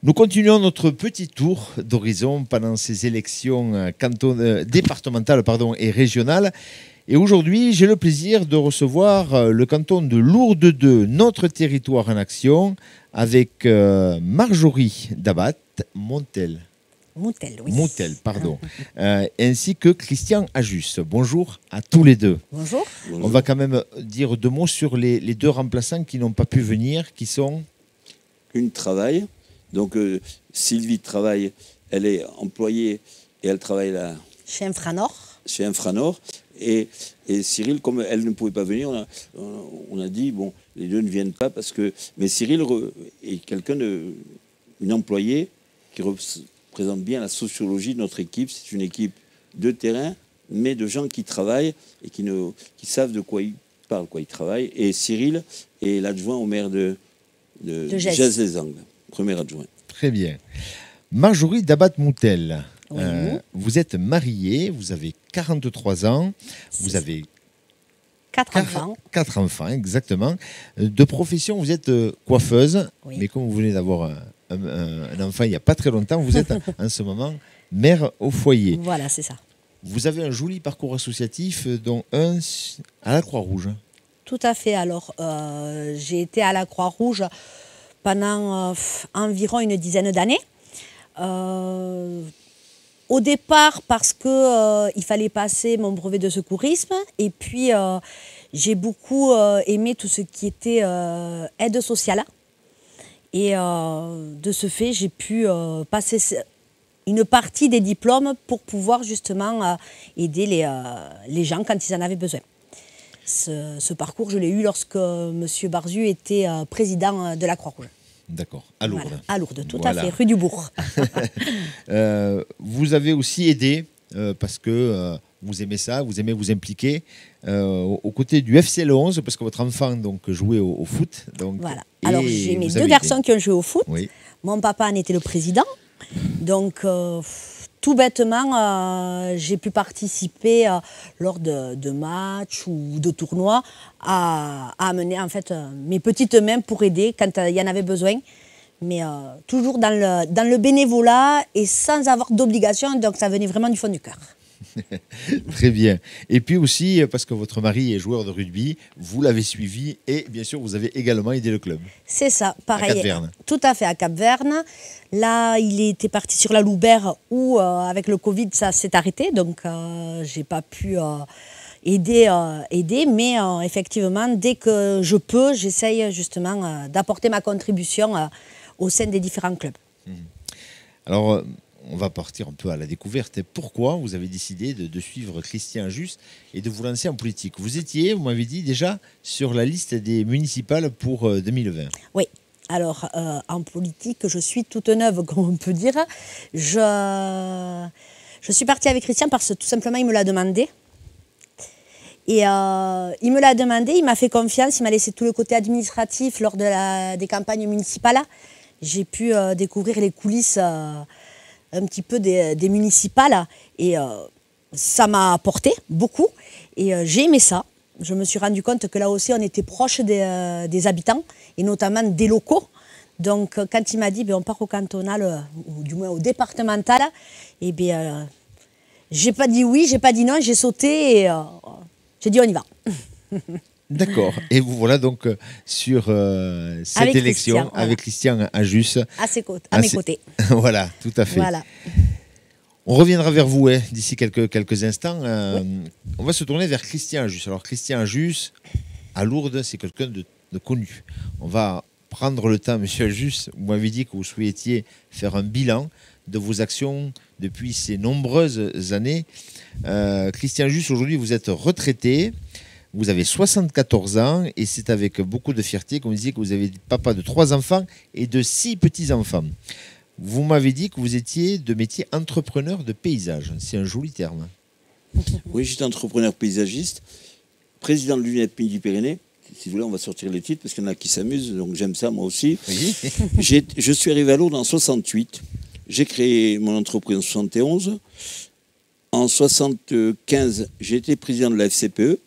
Nous continuons notre petit tour d'horizon pendant ces élections départementales et régionales. Et aujourd'hui, j'ai le plaisir de recevoir le canton de Lourdes 2, notre territoire en action, avec Marjorie Dabat-Moutel. Moutel, oui. Moutel, pardon. Ainsi que Christian Ajus. Bonjour à tous les deux. Bonjour. On va quand même dire deux mots sur les deux remplaçants qui n'ont pas pu venir, qui sont... Une travaille. Donc Sylvie travaille, elle est employée et elle travaille là. Chez Infranor. Chez Infranor. Et Cyril, comme elle ne pouvait pas venir, on a dit, bon, les deux ne viennent pas parce que... Mais Cyril est une employée qui représente bien la sociologie de notre équipe. C'est une équipe de terrain, mais de gens qui travaillent et qui savent de quoi ils parlent, quoi ils travaillent. Et Cyril est l'adjoint au maire de Gèze-les-Angles. Premier adjoint. Très bien. Marjorie Dabat-Moutel, Oui. vous êtes mariée, vous avez 43 ans, vous avez 4 enfants. 4 enfants, exactement. De profession, vous êtes coiffeuse, Oui. mais comme vous venez d'avoir un enfant il n'y a pas très longtemps, vous êtes en ce moment mère au foyer. Voilà, c'est ça. Vous avez un joli parcours associatif, dont un à la Croix-Rouge. Tout à fait. Alors, j'ai été à la Croix-Rouge pendant environ une dizaine d'années. Au départ, parce qu'il fallait passer mon brevet de secourisme. Et puis, j'ai beaucoup aimé tout ce qui était aide sociale. Et de ce fait, j'ai pu passer une partie des diplômes pour pouvoir justement aider les gens quand ils en avaient besoin. Ce parcours, je l'ai eu lorsque M. Barzu était président de la Croix-Rouge. D'accord, à Lourdes. Voilà, à Lourdes, tout à fait, rue du Bourg. Vous avez aussi aidé, parce que vous aimez ça, vous aimez vous impliquer, aux côtés du FC Le 11, parce que votre enfant donc, jouait au foot. Donc, voilà. Alors, j'ai mes deux garçons qui ont joué au foot. Oui. Mon papa en était le président. Donc, tout bêtement, j'ai pu participer lors de matchs ou de tournois à amener en fait mes petites mains pour aider quand il y en avait besoin. Mais toujours dans le bénévolat et sans avoir d'obligation. Donc, ça venait vraiment du fond du cœur. Très bien. Et puis aussi, parce que votre mari est joueur de rugby, vous l'avez suivi et bien sûr, vous avez également aidé le club. C'est ça, pareil. À Cap-Verne. Tout à fait, à Cap-Verne. Là, il était parti sur la Loubert où, avec le Covid, ça s'est arrêté. Donc, je n'ai pas pu aider. Mais effectivement, dès que je peux, j'essaye justement d'apporter ma contribution au sein des différents clubs. Alors, on va partir un peu à la découverte. Pourquoi vous avez décidé de suivre Christian Ajus et de vous lancer en politique? Vous étiez, vous m'avez dit, déjà sur la liste des municipales pour 2020. Oui. Alors, en politique, je suis toute neuve, comme on peut dire. Je suis partie avec Christian parce que tout simplement, il me l'a demandé. Et il me l'a demandé, il m'a fait confiance, il m'a laissé tout le côté administratif lors des campagnes municipales. J'ai pu découvrir les coulisses un petit peu des municipales et ça m'a apporté beaucoup et j'ai aimé ça. Je me suis rendu compte que là aussi on était proche des habitants et notamment des locaux. Donc quand il m'a dit on part au cantonal ou du moins au départemental, et bien j'ai pas dit oui, j'ai pas dit non, j'ai sauté et j'ai dit on y va. D'accord. Et vous voilà donc sur cette élection avec Christian Ajus. À mes côtés. Voilà, tout à fait. Voilà. On reviendra vers vous d'ici quelques instants. Oui. On va se tourner vers Christian Ajus. Alors Christian Ajus, à Lourdes, c'est quelqu'un de connu. On va prendre le temps, monsieur Ajus. Vous m'avez dit que vous souhaitiez faire un bilan de vos actions depuis ces nombreuses années. Christian Ajus, aujourd'hui, vous êtes retraité. Vous avez 74 ans et c'est avec beaucoup de fierté qu'on disait que vous avez papa de 3 enfants et de 6 petits-enfants. Vous m'avez dit que vous étiez de métier entrepreneur de paysage. C'est un joli terme. Oui, j'étais entrepreneur paysagiste, président de l'UNEP Midi-Pyrénées. Si vous voulez, on va sortir les titres parce qu'il y en a qui s'amusent, donc j'aime ça moi aussi. Oui. Je suis arrivé à Lourdes en 68. J'ai créé mon entreprise en 71. En 75, j'ai été président de la FCPE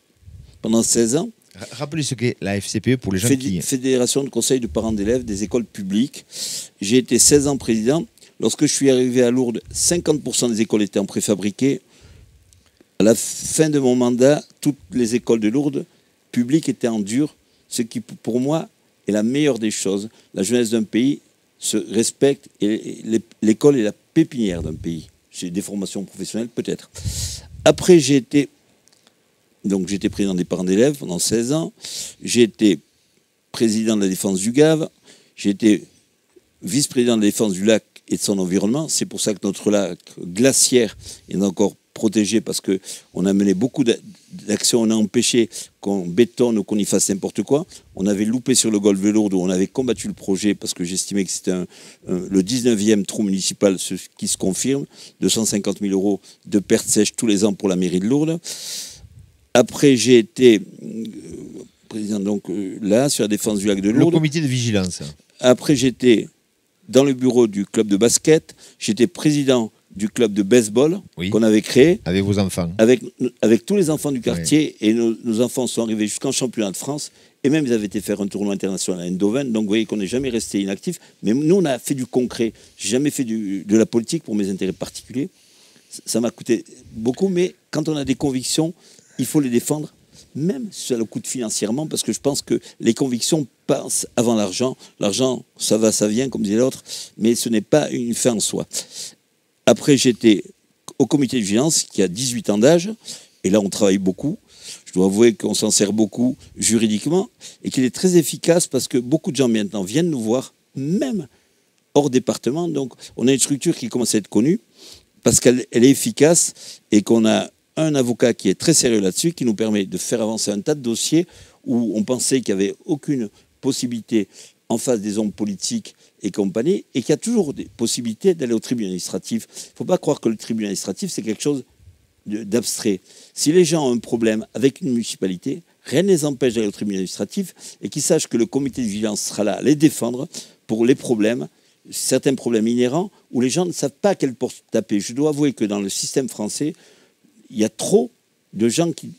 pendant 16 ans. Rappelez ce qu'est la FCPE pour les gens qui... Fédération de conseil de parents d'élèves des écoles publiques. J'ai été 16 ans président. Lorsque je suis arrivé à Lourdes, 50% des écoles étaient en préfabriqué. À la fin de mon mandat, toutes les écoles de Lourdes publiques étaient en dur, ce qui, pour moi, est la meilleure des choses. La jeunesse d'un pays se respecte et l'école est la pépinière d'un pays. J'ai des formations professionnelles, peut-être. Après, j'étais président des parents d'élèves pendant 16 ans. J'ai été président de la défense du Gave. J'ai été vice-président de la défense du lac et de son environnement. C'est pour ça que notre lac glaciaire est encore protégé, parce qu'on a mené beaucoup d'actions. On a empêché qu'on bétonne ou qu'on y fasse n'importe quoi. On avait loupé sur le golfe de Lourdes où on avait combattu le projet parce que j'estimais que c'était le 19e trou municipal, ce qui se confirme. 250 000 € de pertes sèches tous les ans pour la mairie de Lourdes. Après, j'ai été président là, sur la défense du lac de Lourdes. Le comité de vigilance. Après, j'étais dans le bureau du club de basket. J'étais président du club de baseball qu'on avait créé. Avec vos enfants. Avec tous les enfants du quartier. Oui. Et nos enfants sont arrivés jusqu'en championnat de France. Et même, ils avaient été faire un tournoi international à Eindhoven. Donc, vous voyez qu'on n'est jamais resté inactif. Mais nous, on a fait du concret. J'ai jamais fait de la politique pour mes intérêts particuliers. Ça m'a coûté beaucoup. Mais quand on a des convictions, il faut les défendre, même si ça le coûte financièrement, parce que je pense que les convictions passent avant l'argent. L'argent, ça va, ça vient, comme disait l'autre, mais ce n'est pas une fin en soi. Après, j'étais au comité de vigilance, qui a 18 ans d'âge, et là, on travaille beaucoup. Je dois avouer qu'on s'en sert beaucoup juridiquement, et qu'il est très efficace, parce que beaucoup de gens maintenant viennent nous voir, même hors département. Donc, on a une structure qui commence à être connue, parce qu'elle est efficace, et qu'on a un avocat qui est très sérieux là-dessus, qui nous permet de faire avancer un tas de dossiers où on pensait qu'il n'y avait aucune possibilité en face des hommes politiques et compagnie, et qu'il y a toujours des possibilités d'aller au tribunal administratif. Il ne faut pas croire que le tribunal administratif, c'est quelque chose d'abstrait. Si les gens ont un problème avec une municipalité, rien ne les empêche d'aller au tribunal administratif, et qu'ils sachent que le comité de vigilance sera là à les défendre pour les problèmes, certains problèmes inhérents, où les gens ne savent pas à quelle porte taper. Je dois avouer que dans le système français, il y a trop de gens qui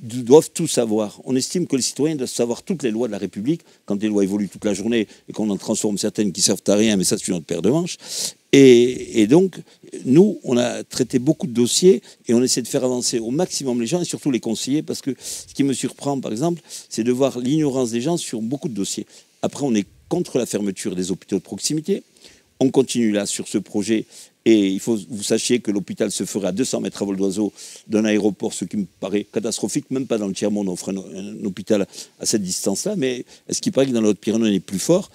doivent tout savoir. On estime que les citoyens doivent savoir toutes les lois de la République, quand les lois évoluent toute la journée et qu'on en transforme certaines qui servent à rien, mais ça c'est une autre paire de manches. Et donc, nous, on a traité beaucoup de dossiers et on essaie de faire avancer au maximum les gens et surtout les conseillers, parce que ce qui me surprend, par exemple, c'est de voir l'ignorance des gens sur beaucoup de dossiers. Après, on est contre la fermeture des hôpitaux de proximité. On continue là sur ce projet. Et il faut que vous sachiez que l'hôpital se ferait à 200 mètres à vol d'oiseau d'un aéroport, ce qui me paraît catastrophique. Même pas dans le tiers-monde, on ferait un hôpital à cette distance-là. Mais est-ce qu'il paraît que dans le Haute-Pyrénées, on est plus fort?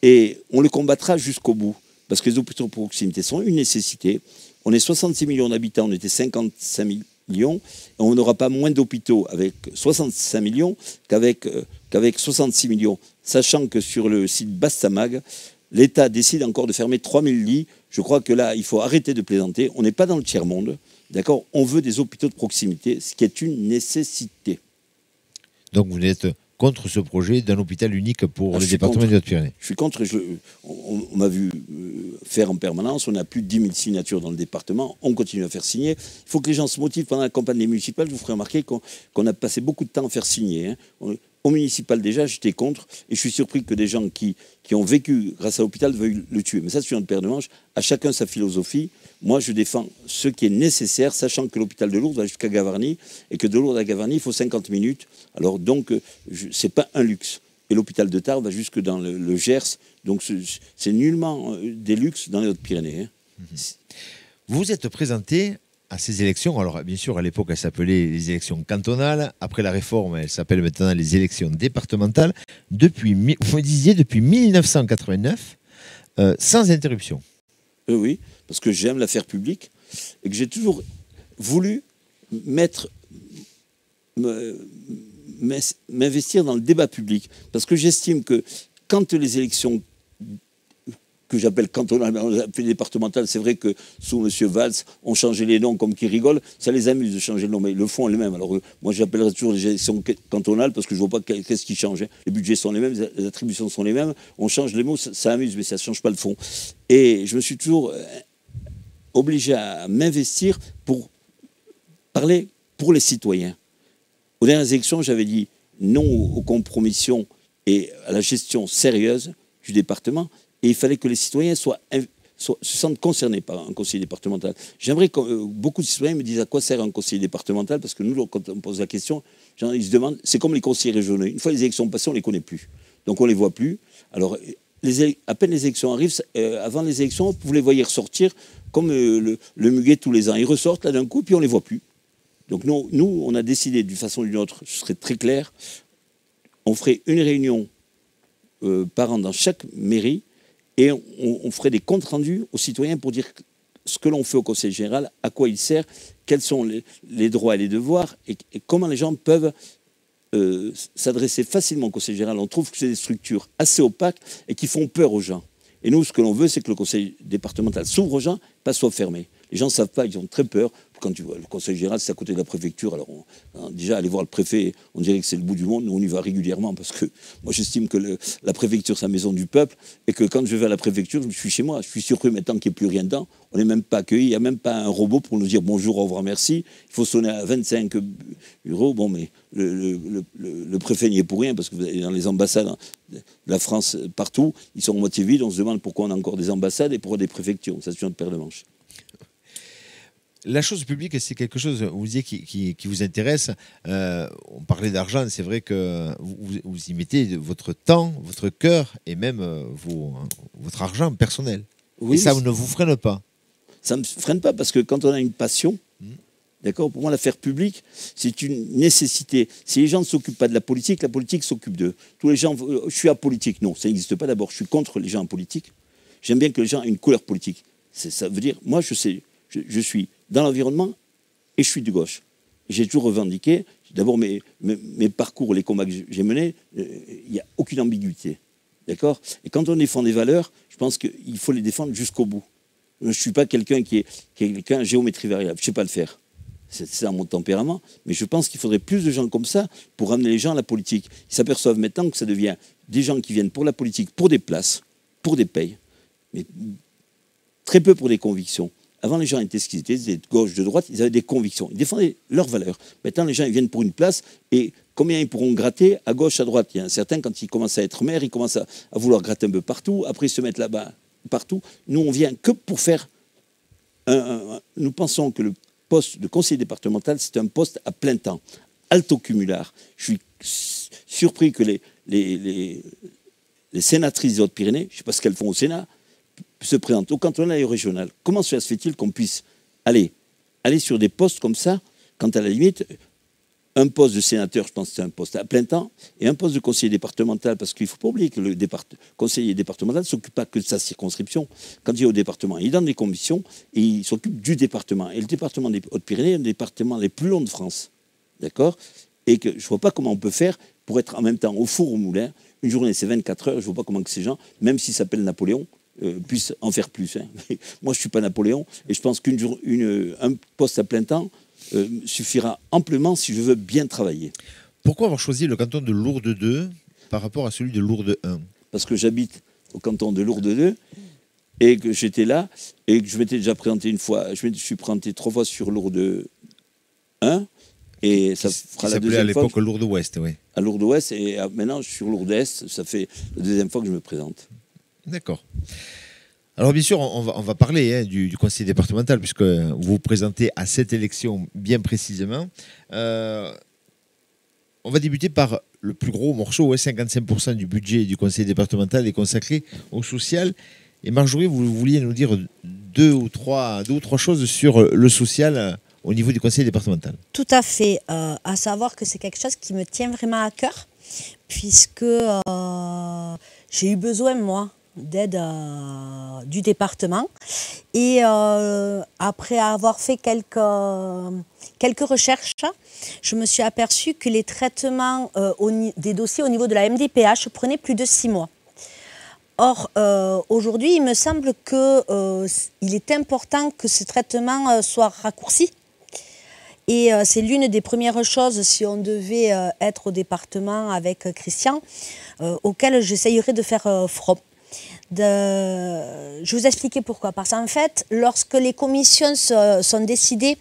Et on le combattra jusqu'au bout. Parce que les hôpitaux de proximité sont une nécessité. On est 66 millions d'habitants, on était 55 millions. Et on n'aura pas moins d'hôpitaux avec 65 millions qu'avec 66 millions. Sachant que sur le site Bastamag, l'État décide encore de fermer 3000 lits. Je crois que là, il faut arrêter de plaisanter. On n'est pas dans le tiers-monde, d'accord? On veut des hôpitaux de proximité, ce qui est une nécessité. Donc vous êtes contre ce projet d'un hôpital unique pour le département des Hautes-Pyrénées? Je suis contre. On m'a vu faire en permanence. On a plus de 10 000 signatures dans le département. On continue à faire signer. Il faut que les gens se motivent pendant la campagne municipale. Je vous ferai remarquer qu'on a passé beaucoup de temps à faire signer, hein. Au municipal, déjà, j'étais contre. Et je suis surpris que des gens qui ont vécu grâce à l'hôpital veuillent le tuer. Mais ça, c'est une paire de manches. À chacun sa philosophie. Moi, je défends ce qui est nécessaire, sachant que l'hôpital de Lourdes va jusqu'à Gavarnie. Et que de Lourdes à Gavarnie, il faut 50 minutes. Alors, donc, ce n'est pas un luxe. Et l'hôpital de Tarbes va jusque dans le Gers. Donc, c'est nullement des luxes dans les Hautes-Pyrénées, hein. Vous êtes présenté à ces élections. Alors, bien sûr, à l'époque, elles s'appelaient les élections cantonales. Après la réforme, elles s'appellent maintenant les élections départementales. Vous me disiez, depuis 1989, sans interruption. Oui, parce que j'aime l'affaire publique et que j'ai toujours voulu m'investir dans le débat public. Parce que j'estime que quand les élections que j'appelle cantonal, mais on l'a fait départemental. C'est vrai que sous M. Valls, on changeait les noms comme qui rigolent. Ça les amuse de changer le nom, mais le fond est le même. Alors moi, j'appellerais toujours les élections cantonales parce que je ne vois pas qu'est-ce qui change. Hein. Les budgets sont les mêmes, les attributions sont les mêmes. On change les mots, ça amuse, mais ça ne change pas le fond. Et je me suis toujours obligé à m'investir pour parler pour les citoyens. Aux dernières élections, j'avais dit non aux compromissions et à la gestion sérieuse du département. Et il fallait que les citoyens se sentent concernés par un conseiller départemental. J'aimerais que beaucoup de citoyens me disent à quoi sert un conseiller départemental, parce que nous, quand on pose la question, ils se demandent, c'est comme les conseillers régionaux. Une fois les élections passées, on ne les connaît plus. Donc on ne les voit plus. Alors, à peine les élections arrivent, avant les élections, vous les voyez ressortir comme le muguet tous les ans. Ils ressortent là d'un coup, puis on ne les voit plus. Donc nous, on a décidé d'une façon ou d'une autre, ce serait très clair, on ferait une réunion par an dans chaque mairie et on ferait des comptes rendus aux citoyens pour dire ce que l'on fait au Conseil général, à quoi il sert, quels sont les droits et les devoirs et comment les gens peuvent s'adresser facilement au Conseil général. On trouve que c'est des structures assez opaques et qui font peur aux gens. Et nous, ce que l'on veut, c'est que le Conseil départemental s'ouvre aux gens, pas soit fermé. Les gens ne savent pas, ils ont très peur. Quand tu vois le Conseil général, c'est à côté de la préfecture. Alors, déjà, aller voir le préfet, on dirait que c'est le bout du monde. Nous, on y va régulièrement parce que moi, j'estime que la préfecture, c'est la maison du peuple. Et que quand je vais à la préfecture, je suis chez moi. Je suis surpris maintenant qu'il n'y ait plus rien dedans. On n'est même pas accueilli. Il n'y a même pas un robot pour nous dire bonjour, au revoir, merci. Il faut sonner à 25 euros. Bon, mais le préfet n'y est pour rien parce que vous allez dans les ambassades de la France partout, ils sont moitié vides. On se demande pourquoi on a encore des ambassades et pourquoi des préfectures. Ça, c'est une paire de manches. La chose publique, c'est quelque chose, vous disiez, qui vous intéresse. On parlait d'argent, c'est vrai que vous y mettez votre temps, votre cœur et même votre argent personnel. Oui, et ça ne vous freine pas? Ça ne me freine pas parce que quand on a une passion, d'accord, pour moi, l'affaire publique, c'est une nécessité. Si les gens ne s'occupent pas de la politique s'occupe d'eux. Tous les gens, je suis apolitique. Non, ça n'existe pas. D'abord, je suis contre les gens en politique. J'aime bien que les gens aient une couleur politique. Ça veut dire, moi, je suis dans l'environnement et je suis de gauche. J'ai toujours revendiqué, d'abord mes parcours, les combats que j'ai menés, il n'y a aucune ambiguïté. D'accord? Et quand on défend des valeurs, je pense qu'il faut les défendre jusqu'au bout. Je ne suis pas quelqu'un qui est quelqu'un à géométrie variable. Je ne sais pas le faire. C'est ça mon tempérament. Mais je pense qu'il faudrait plus de gens comme ça pour ramener les gens à la politique. Ils s'aperçoivent maintenant que ça devient des gens qui viennent pour la politique, pour des places, pour des payes, mais très peu pour des convictions. Avant, les gens étaient ce qu'ils étaient, de gauche, de droite, ils avaient des convictions. Ils défendaient leurs valeurs. Maintenant, les gens ils viennent pour une place et combien ils pourront gratter à gauche, à droite? Il y a certains, quand ils commencent à être maires, ils commencent à vouloir gratter un peu partout. Après, ils se mettent là-bas partout. Nous, on vient que pour faire... Nous pensons que le poste de conseiller départemental, c'est un poste à plein temps, alto-cumulard. Je suis surpris que les sénatrices des Hautes-Pyrénées, je ne sais pas ce qu'elles font au Sénat, se présentent au cantonal et au régional. Comment se fait-il qu'on puisse aller sur des postes comme ça, quand à la limite, un poste de sénateur, je pense que c'est un poste à plein temps, et un poste de conseiller départemental, parce qu'il ne faut pas oublier que le conseiller départemental ne s'occupe pas que de sa circonscription. Quand il est au département, il est dans des commissions et il s'occupe du département. Et le département des Hautes-Pyrénées est un des départements les plus longs de France. D'accord? Et que je ne vois pas comment on peut faire pour être en même temps au four au moulin. Une journée, c'est 24 heures. Je ne vois pas comment que ces gens, même s'ils s'appellent Napoléon, puissent en faire plus. Hein. Moi, je ne suis pas Napoléon et je pense qu'un poste à plein temps suffira amplement si je veux bien travailler. Pourquoi avoir choisi le canton de Lourdes 2 par rapport à celui de Lourdes 1? Parce que j'habite au canton de Lourdes 2 et que j'étais là et que je m'étais déjà présenté une fois. Je me suis présenté 3 fois sur Lourdes 1 et ça fera la deuxième fois. À l'époque Lourdes Ouest, oui. À Lourdes Ouest et maintenant je suis sur Lourdes Est. Ça fait la deuxième fois que je me présente. D'accord. Alors bien sûr, on va parler du conseil départemental puisque vous vous présentez à cette élection bien précisément. On va débuter par le plus gros morceau, 55% du budget du conseil départemental est consacré au social. Et Marjorie, vous vouliez nous dire deux ou trois choses sur le social au niveau du conseil départemental. Tout à fait, à savoir que c'est quelque chose qui me tient vraiment à cœur puisque j'ai eu besoin, moi, d'aide du département et après avoir fait quelques recherches, je me suis aperçue que les traitements des dossiers au niveau de la MDPH prenaient plus de 6 mois. Or, aujourd'hui, il me semble qu'il est important que ce traitement soit raccourci. Et c'est l'une des premières choses, si on devait être au département avec Christian, auquel j'essayerais de faire front. Je vais vous expliquer pourquoi. Parce qu'en fait, lorsque les commissions sont décidées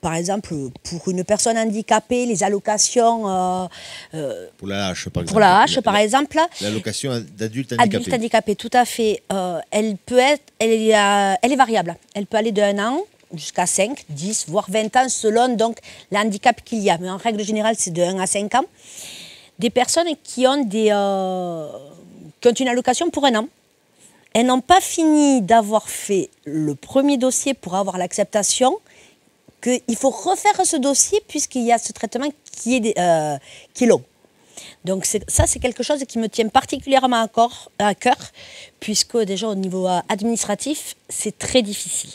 par exemple, pour une personne handicapée, les allocations... pour la hache, par exemple. Pour la hache, par exemple. L'allocation d'adulte handicapé. Adulte handicapé, tout à fait. Elle est variable. Elle peut aller d'1 an jusqu'à 5, 10, voire 20 ans, selon donc l'handicap qu'il y a. Mais en règle générale, c'est de 1 à 5 ans. Des personnes qui ont une allocation pour 1 an. Elles n'ont pas fini d'avoir fait le premier dossier pour avoir l'acceptation, qu'il faut refaire ce dossier puisqu'il y a ce traitement qui est long. Donc ça, c'est quelque chose qui me tient particulièrement à cœur, puisque déjà au niveau administratif, c'est très difficile.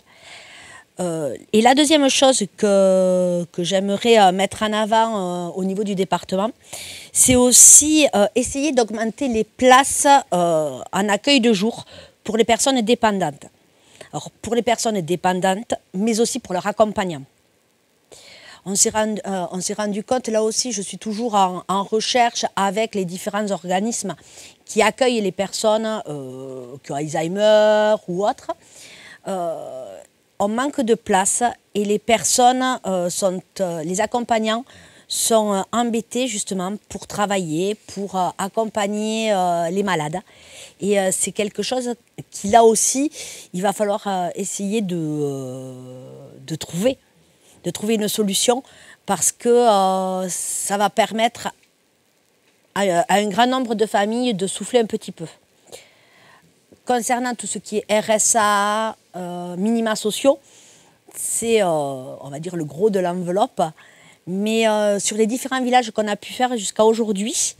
Et la deuxième chose que j'aimerais mettre en avant au niveau du département, c'est aussi essayer d'augmenter les places en accueil de jour pour les personnes dépendantes. Alors, pour les personnes dépendantes, mais aussi pour leurs accompagnants. On s'est rendu compte, là aussi, je suis toujours en recherche avec les différents organismes qui accueillent les personnes qui ont Alzheimer ou autres. On manque de place et les personnes, les accompagnants sont embêtés justement pour travailler, pour accompagner les malades. Et c'est quelque chose qui, là aussi, il va falloir essayer de trouver une solution parce que ça va permettre à un grand nombre de familles de souffler un petit peu. Concernant tout ce qui est RSA, minima sociaux, c'est, on va dire, le gros de l'enveloppe. Mais sur les différents villages qu'on a pu faire jusqu'à aujourd'hui,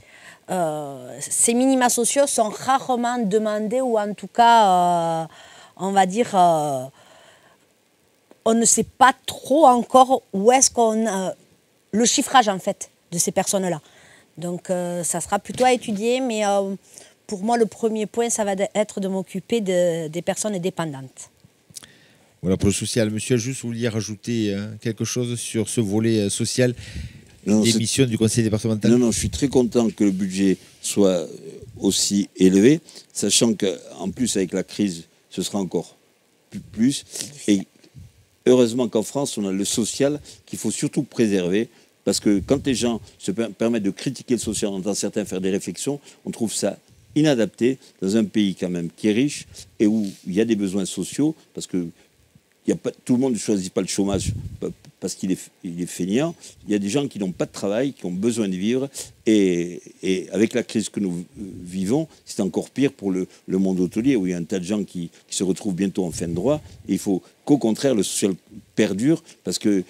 ces minima sociaux sont rarement demandés ou en tout cas, on va dire, on ne sait pas trop encore où est-ce le chiffrage en fait de ces personnes-là. Donc ça sera plutôt à étudier, mais pour moi le premier point, ça va être de m'occuper des personnes dépendantes. Voilà pour le social. Monsieur Ajus, vous vouliez rajouter quelque chose sur ce volet social des missions du conseil départemental? Non, je suis très content que le budget soit aussi élevé, sachant qu'en plus avec la crise, ce sera encore plus. Et heureusement qu'en France, on a le social qu'il faut surtout préserver, parce que quand les gens se permettent de critiquer le social, on entend certains faire des réflexions, on trouve ça inadapté dans un pays quand même qui est riche et où il y a des besoins sociaux, parce que tout le monde ne choisit pas le chômage parce qu'il est feignant. Il y a des gens qui n'ont pas de travail, qui ont besoin de vivre. Et avec la crise que nous vivons, c'est encore pire pour le monde hôtelier, où il y a un tas de gens qui se retrouvent bientôt en fin de droit. Et il faut qu'au contraire, le social perdure, parce que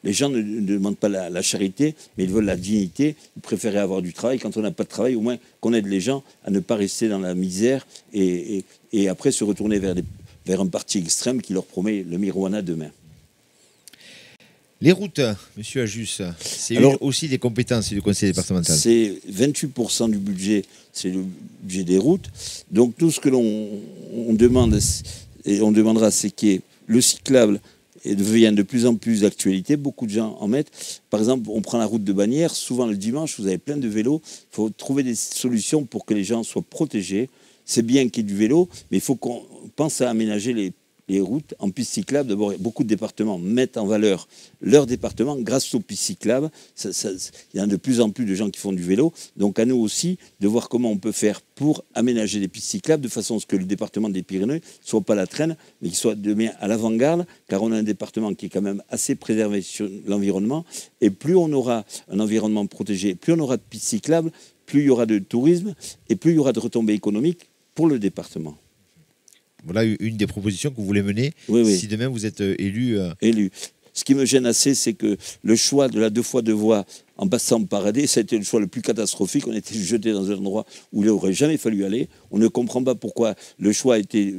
les gens ne demandent pas la charité, mais ils veulent la dignité. Ils préfèrent avoir du travail. Quand on n'a pas de travail, au moins qu'on aide les gens à ne pas rester dans la misère et après se retourner vers un parti extrême qui leur promet le Mirwana demain. Les routes, monsieur Ajus, c'est aussi des compétences du conseil départemental. C'est 28% du budget, c'est le budget des routes. Donc tout ce que l'on demande, et on demandera, c'est que le cyclable devient de plus en plus d'actualité. Beaucoup de gens en mettent. Par exemple, on prend la route de Bagnères. Souvent le dimanche, vous avez plein de vélos. Il faut trouver des solutions pour que les gens soient protégés. C'est bien qu'il y ait du vélo, mais il faut qu'on pense à aménager les routes en pistes cyclables. D'abord, beaucoup de départements mettent en valeur leur département grâce aux pistes cyclables. Il y a de plus en plus de gens qui font du vélo. Donc à nous aussi de voir comment on peut faire pour aménager les pistes cyclables de façon à ce que le département des Pyrénées ne soit pas la traîne, mais qu'il soit demain à l'avant-garde, car on a un département qui est quand même assez préservé sur l'environnement. Et plus on aura un environnement protégé, plus on aura de pistes cyclables, plus il y aura de tourisme et plus il y aura de retombées économiques pour le département. Voilà une des propositions que vous voulez mener si demain vous êtes élu. Élu. Ce qui me gêne assez, c'est que le choix de la 2 fois 2 voies en passant par AD, ça a été le choix le plus catastrophique. On a été jeté dans un endroit où il n'aurait jamais fallu aller. On ne comprend pas pourquoi le choix a été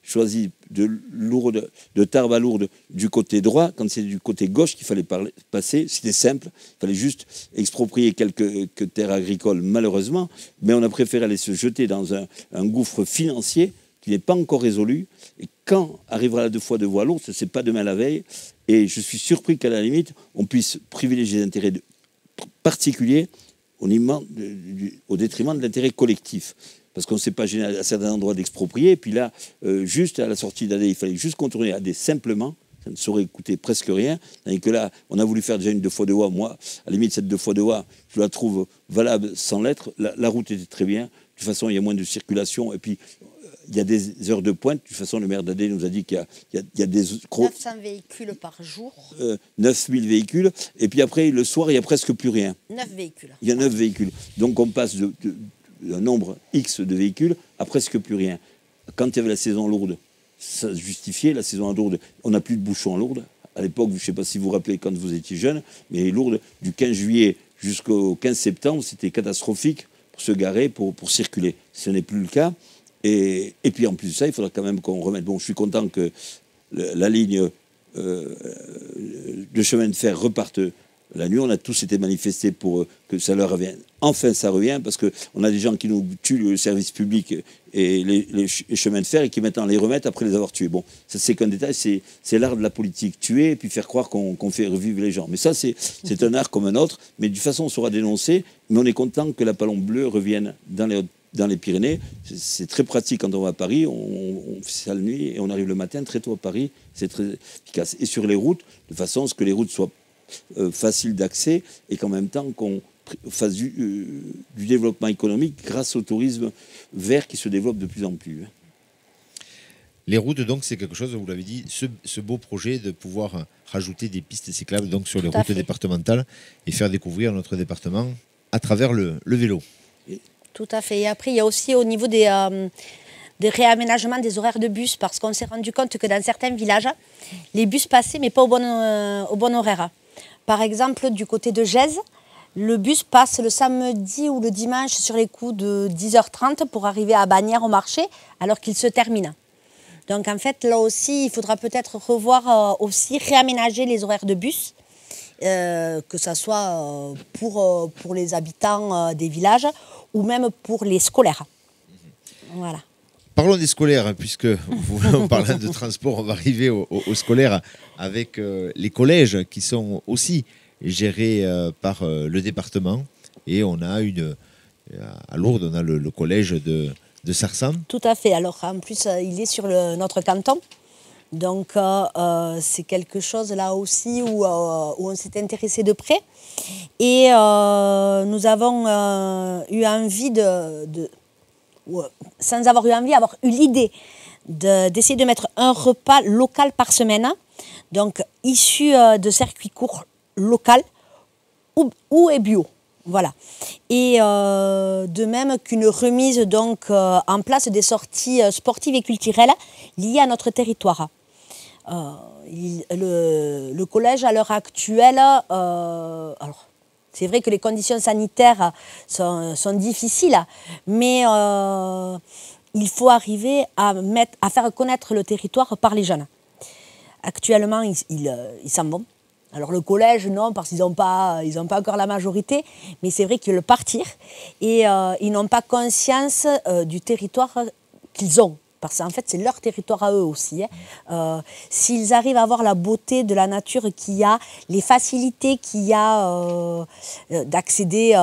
choisi de Tarbes à Lourdes du côté droit, quand c'est du côté gauche qu'il fallait passer, c'était simple, il fallait juste exproprier quelques terres agricoles malheureusement, mais on a préféré aller se jeter dans un gouffre financier qui n'est pas encore résolu, et quand arrivera la 2 fois 2 voies lourdes, ce n'est pas demain la veille, et je suis surpris qu'à la limite, on puisse privilégier les intérêts particuliers au détriment de l'intérêt collectif. Parce qu'on ne s'est pas gêné à certains endroits d'exproprier. Et puis là, juste à la sortie d'AD, il fallait juste contourner AD simplement. Ça ne saurait coûter presque rien. Tandis que là, on a voulu faire déjà une 2 fois 2 voies. Moi, à la limite, cette 2 fois 2 voies, je la trouve valable sans l'être. La route était très bien. De toute façon, il y a moins de circulation. Et puis, il y a des heures de pointe. De toute façon, le maire d'AD nous a dit qu'il y a des... 900 véhicules par jour. 9000 véhicules. Et puis après, le soir, il n'y a presque plus rien. 9 véhicules. Il y a 9 véhicules. Donc, on passe d'un nombre X de véhicules à presque plus rien. Quand il y avait la saison lourde, ça se justifiait. La saison à Lourdes, on n'a plus de bouchons à Lourdes. À l'époque, je ne sais pas si vous vous rappelez quand vous étiez jeune, mais Lourdes, du 15 juillet jusqu'au 15 septembre, c'était catastrophique pour se garer, pour circuler. Ce n'est plus le cas. Et puis en plus de ça, il faudra quand même qu'on remette... Bon, je suis content que la ligne de chemin de fer reparte la nuit. On a tous été manifestés pour que ça leur revienne. Enfin, ça revient, parce qu'on a des gens qui nous tuent le service public et les chemins de fer et qui maintenant les remettent après les avoir tués. Bon, ça c'est qu'un détail, c'est l'art de la politique. Tuer et puis faire croire qu'on fait revivre les gens. Mais ça, c'est un art comme un autre. Mais de toute façon, on sera dénoncé. Mais on est content que la Palombe bleue revienne dans les Pyrénées. C'est très pratique quand on va à Paris. On fait ça la nuit et on arrive le matin très tôt à Paris. C'est très efficace. Et sur les routes, de façon à ce que les routes soient faciles d'accès et qu'en même temps qu'on fasse du développement économique grâce au tourisme vert qui se développe de plus en plus. Les routes, donc, c'est quelque chose, vous l'avez dit, ce beau projet de pouvoir rajouter des pistes cyclables donc, sur les routes départementales et faire découvrir notre département à travers le vélo. Tout à fait. Et après, il y a aussi au niveau des réaménagements des horaires de bus, parce qu'on s'est rendu compte que dans certains villages, les bus passaient, mais pas au bon horaire. Par exemple, du côté de Gèze, le bus passe le samedi ou le dimanche sur les coups de 10h30 pour arriver à Bagnères au marché, alors qu'il se termine. Donc en fait, là aussi, il faudra peut-être revoir aussi, réaménager les horaires de bus, que ce soit pour les habitants des villages ou même pour les scolaires. Voilà. Parlons des scolaires, puisque en parlant de transport, on va arriver aux scolaires avec les collèges qui sont aussi gérés par le département. Et on a à Lourdes, on a le collège de Sarsam. Tout à fait. Alors en plus, il est sur notre canton. Donc c'est quelque chose là aussi où on s'est intéressé de près. Et nous avons eu envie sans avoir eu envie, avoir eu l'idée d'essayer de mettre un repas local par semaine, donc issu de circuits courts local ou est bio. Voilà. Et de même qu'une remise donc en place des sorties sportives et culturelles liées à notre territoire. Le collège à l'heure actuelle, alors c'est vrai que les conditions sanitaires sont difficiles, mais il faut arriver à faire connaître le territoire par les jeunes. Actuellement, ils s'en vont. Alors le collège, non, parce qu'ils n'ont pas encore la majorité, mais c'est vrai qu'ils veulent partir et ils n'ont pas conscience du territoire qu'ils ont. Parce qu'en fait, c'est leur territoire à eux aussi. S'ils arrivent à voir la beauté de la nature qu'il y a, les facilités qu'il y a d'accéder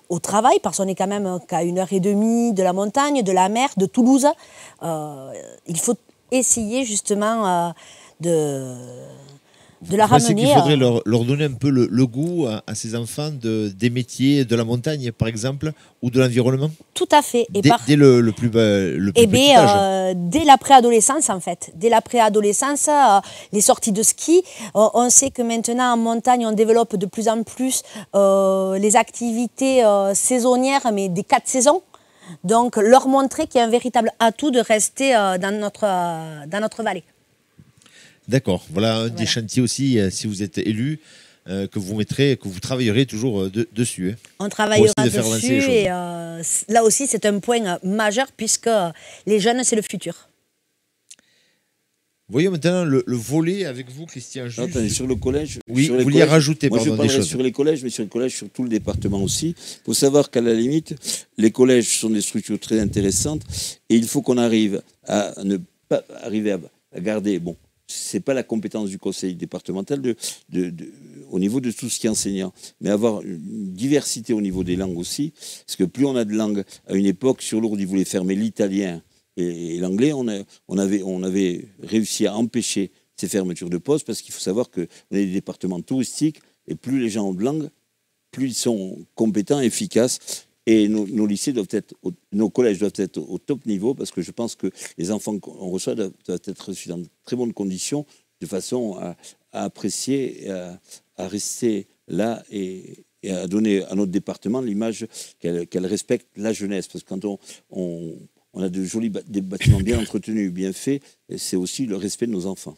au travail, parce qu'on est quand même qu'à 1h30 de la montagne, de la mer, de Toulouse, il faut essayer justement de la ramener. C'est qu'il faudrait leur donner un peu le goût à ces enfants des métiers de la montagne, par exemple, ou de l'environnement. Tout à fait. Et dès le plus petit âge. Dès la préadolescence, en fait. Dès la préadolescence, les sorties de ski. On sait que maintenant, en montagne, on développe de plus en plus les activités saisonnières, mais des 4 saisons. Donc, leur montrer qu'il y a un véritable atout de rester dans notre vallée. D'accord. Voilà un des chantiers aussi, si vous êtes élu, que vous travaillerez toujours dessus. On travaillera dessus et là aussi c'est un point majeur puisque les jeunes c'est le futur. Voyons maintenant le volet avec vous, Christian Just. Attendez, sur le collège. Oui, sur les vous vouliez collèges, rajouter, moi, pardon, je des parlerai choses. sur les collèges, mais sur les collèges, sur tout le département aussi. Il faut savoir qu'à la limite, les collèges sont des structures très intéressantes et il faut qu'on arrive à ne pas arriver à garder. Bon, c'est pas la compétence du conseil départemental au niveau de tout ce qui est enseignant, mais avoir une diversité au niveau des langues aussi, parce que plus on a de langues, à une époque, sur Lourdes, ils voulaient fermer l'italien et l'anglais, on avait réussi à empêcher ces fermetures de postes, parce qu'il faut savoir qu'on est des départements touristiques, et plus les gens ont de langue, plus ils sont compétents, efficaces, et nos lycées doivent être, nos collèges doivent être au top niveau, parce que je pense que les enfants qu'on reçoit doivent être reçus dans de très bonnes conditions, de façon à apprécier, et à rester là et à donner à notre département l'image qu'elle respecte la jeunesse. Parce que quand on a de jolis des bâtiments bien entretenus, bien faits, c'est aussi le respect de nos enfants.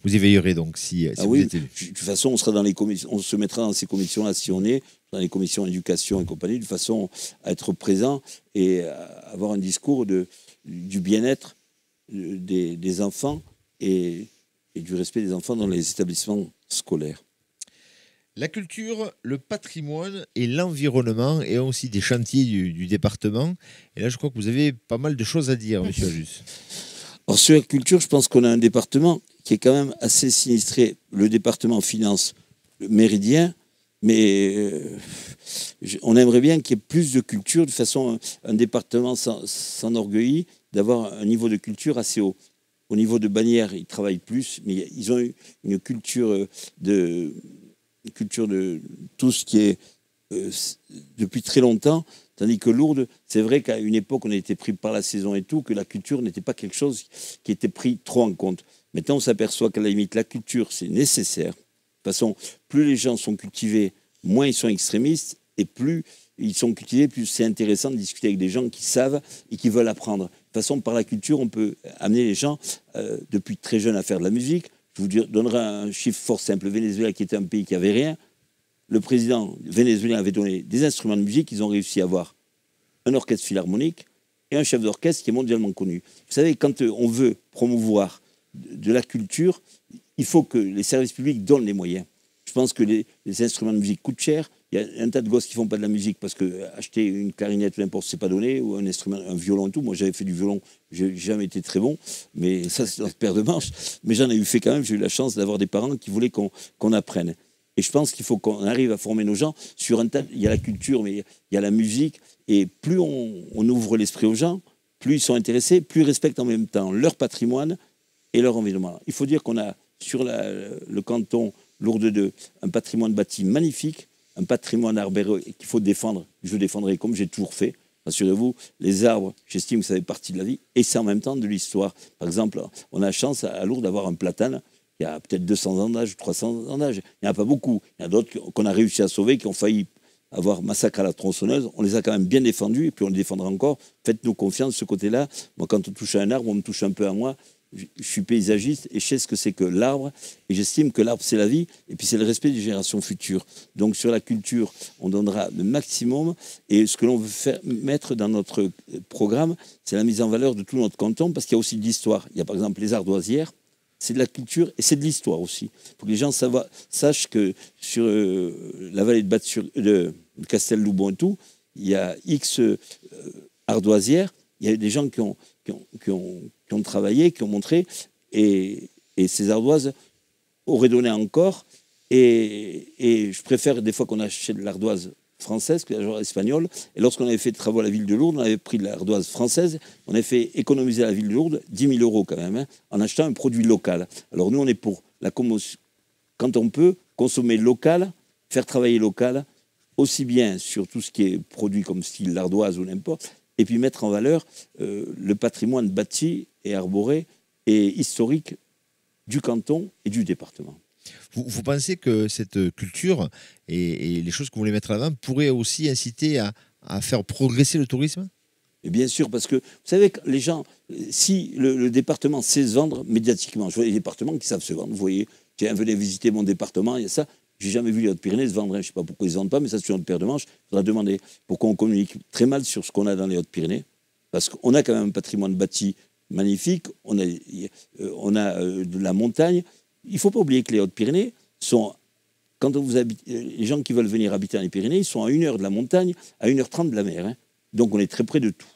Vous y veillerez donc si Ah vous oui, êtes élu. de toute façon, on sera dans les commissions, on se mettra dans ces commissions-là si on est dans les commissions éducation et compagnie, de façon à être présent et à avoir un discours du bien-être des enfants et du respect des enfants dans les établissements scolaires. La culture, le patrimoine et l'environnement et aussi des chantiers du département. Et là, je crois que vous avez pas mal de choses à dire, monsieur Just. Alors, sur la culture, je pense qu'on a un département qui est quand même assez sinistré. Le département finance le Méridien, mais on aimerait bien qu'il y ait plus de culture. De toute façon, un département s'enorgueillit d'avoir un niveau de culture assez haut. Au niveau de Bagnères, ils travaillent plus, mais ils ont une culture de tout ce qui est depuis très longtemps, tandis que Lourdes, c'est vrai qu'à une époque, on a été pris par la saison et tout, que la culture n'était pas quelque chose qui était pris trop en compte. Maintenant, on s'aperçoit qu'à la limite, la culture, c'est nécessaire. De toute façon, plus les gens sont cultivés, moins ils sont extrémistes, et plus ils sont cultivés, plus c'est intéressant de discuter avec des gens qui savent et qui veulent apprendre. De toute façon, par la culture, on peut amener les gens, depuis très jeunes, à faire de la musique. Je vous donnerai un chiffre fort simple. Le Venezuela, qui était un pays qui n'avait rien, le président vénézuélien avait donné des instruments de musique. Ils ont réussi à avoir un orchestre philharmonique et un chef d'orchestre qui est mondialement connu. Vous savez, quand on veut promouvoir de la culture, il faut que les services publics donnent les moyens. Je pense que les instruments de musique coûtent cher. Il y a un tas de gosses qui ne font pas de la musique parce que acheter une clarinette, n'importe, c'est pas donné, ou un instrument, un violon et tout. Moi, j'avais fait du violon, j'ai jamais été très bon, mais ça, c'est notre paire de manches. Mais j'en ai eu fait quand même. J'ai eu la chance d'avoir des parents qui voulaient qu'on apprenne. Et je pense qu'il faut qu'on arrive à former nos gens sur un tas. Il y a la culture, mais il y a la musique. Et plus on ouvre l'esprit aux gens, plus ils sont intéressés, plus ils respectent en même temps leur patrimoine et leur environnement. Il faut dire qu'on a sur le canton Lourdes 2 un patrimoine bâti magnifique, un patrimoine arboré qu'il faut défendre. Je défendrai comme j'ai toujours fait. Rassurez-vous, les arbres, j'estime que ça fait partie de la vie et c'est en même temps de l'histoire. Par exemple, on a la chance à Lourdes d'avoir un platane. Il y a peut-être 200 ans d'âge, 300 ans d'âge. Il n'y en a pas beaucoup. Il y en a d'autres qu'on a réussi à sauver, qui ont failli avoir massacre à la tronçonneuse. On les a quand même bien défendus et puis on les défendra encore. Faites-nous confiance de ce côté-là. Moi, quand on touche à un arbre, on me touche un peu à moi. Je suis paysagiste et je sais ce que c'est que l'arbre. Et j'estime que l'arbre, c'est la vie. Et puis, c'est le respect des générations futures. Donc, sur la culture, on donnera le maximum. Et ce que l'on veut mettre dans notre programme, c'est la mise en valeur de tout notre canton parce qu'il y a aussi de l'histoire. Il y a par exemple les ardoisières. C'est de la culture et c'est de l'histoire aussi. Il faut que les gens sachent que sur la vallée de Castel-Loubon et tout, il y a X ardoisières. Il y a des gens qui ont travaillé, qui ont montré, et ces ardoises auraient donné encore. Et je préfère des fois qu'on achète de l'ardoise française que l'ardoise espagnole. Et lorsqu'on avait fait des travaux à la ville de Lourdes, on avait pris de l'ardoise française, on avait fait économiser à la ville de Lourdes 10 000 € quand même, hein, en achetant un produit local. Alors nous, on est pour quand on peut, consommer local, faire travailler local, aussi bien sur tout ce qui est produit comme style l'ardoise ou n'importe, et puis mettre en valeur le patrimoine bâti et arboré et historique du canton et du département. Vous pensez que cette culture et les choses que vous voulez mettre à l'avant pourraient aussi inciter à faire progresser le tourisme ? Et bien sûr, parce que vous savez que les gens, si le département sait se vendre médiatiquement, je vois les départements qui savent se vendre, vous voyez, tiens, venez visiter mon département, il y a ça. J'ai jamais vu les Hautes-Pyrénées se vendre, hein. Je ne sais pas pourquoi ils ne se vendent pas, mais ça c'est une paire de manches. Il faudra demander pourquoi on communique très mal sur ce qu'on a dans les Hautes-Pyrénées, parce qu'on a quand même un patrimoine bâti magnifique, on a de la montagne. Il ne faut pas oublier que les Hautes-Pyrénées sont, quand les gens qui veulent venir habiter dans les Pyrénées, ils sont à 1 heure de la montagne, à 1h30 de la mer. Hein. Donc on est très près de tout.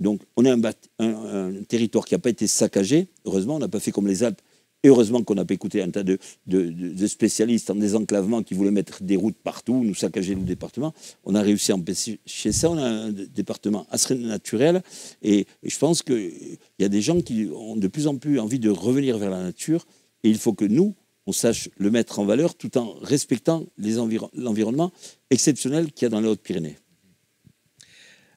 Donc on a un territoire qui n'a pas été saccagé. Heureusement, on n'a pas fait comme les Alpes. Et heureusement qu'on n'a pas écouté un tas de spécialistes en désenclavement qui voulaient mettre des routes partout, nous saccager le département. On a réussi à empêcher ça. On a un département assez naturel. Et je pense qu'il y a des gens qui ont de plus en plus envie de revenir vers la nature. Et il faut que nous, on sache le mettre en valeur tout en respectant l'environnement exceptionnel qu'il y a dans les Hautes-Pyrénées.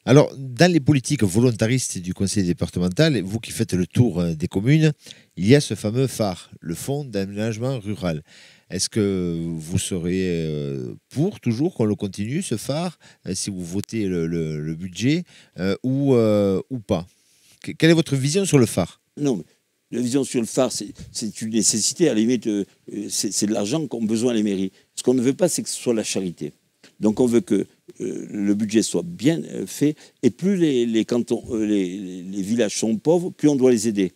Alors, dans les politiques volontaristes du conseil départemental, vous qui faites le tour des communes, il y a ce fameux phare, le fonds d'aménagement rural. Est-ce que vous serez pour toujours qu'on le continue, ce phare, si vous votez le budget, ou pas? Quelle est votre vision sur le phare? Non, mais la vision sur le phare, c'est une nécessité. À la limite, c'est de l'argent qu'ont besoin les mairies. Ce qu'on ne veut pas, c'est que ce soit la charité. Donc on veut que le budget soit bien fait. Et plus les cantons, les villages sont pauvres, plus on doit les aider.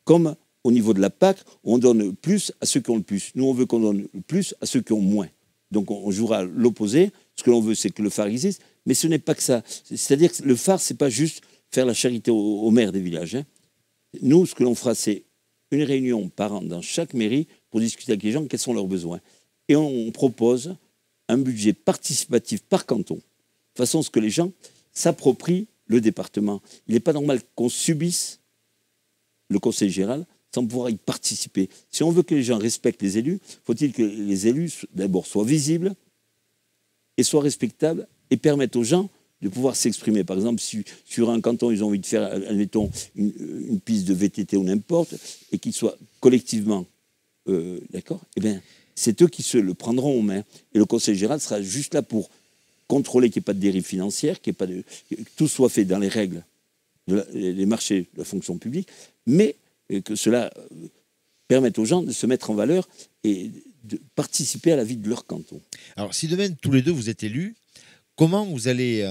Comme au niveau de la PAC, on donne plus à ceux qui ont le plus. Nous, on veut qu'on donne plus à ceux qui ont moins. Donc on jouera l'opposé. Ce que l'on veut, c'est que le phare existe. Mais ce n'est pas que ça. C'est-à-dire que le phare, ce n'est pas juste faire la charité aux maires des villages. Hein. Nous, ce que l'on fera, c'est une réunion par an dans chaque mairie pour discuter avec les gens quels sont leurs besoins. Et on propose un budget participatif par canton, de façon à ce que les gens s'approprient le département. Il n'est pas normal qu'on subisse le conseil général sans pouvoir y participer. Si on veut que les gens respectent les élus, faut-il que les élus, d'abord, soient visibles et soient respectables et permettent aux gens de pouvoir s'exprimer. Par exemple, si sur un canton, ils ont envie de faire, admettons, une piste de VTT ou n'importe, et qu'ils soient collectivement d'accord, eh bien, c'est eux qui se le prendront en main. Et le conseil général sera juste là pour contrôler qu'il n'y ait pas de dérive financière, que tout soit fait dans les règles des marchés de la fonction publique, mais que cela permette aux gens de se mettre en valeur et de participer à la vie de leur canton. Alors, si demain, tous les deux, vous êtes élus, comment vous allez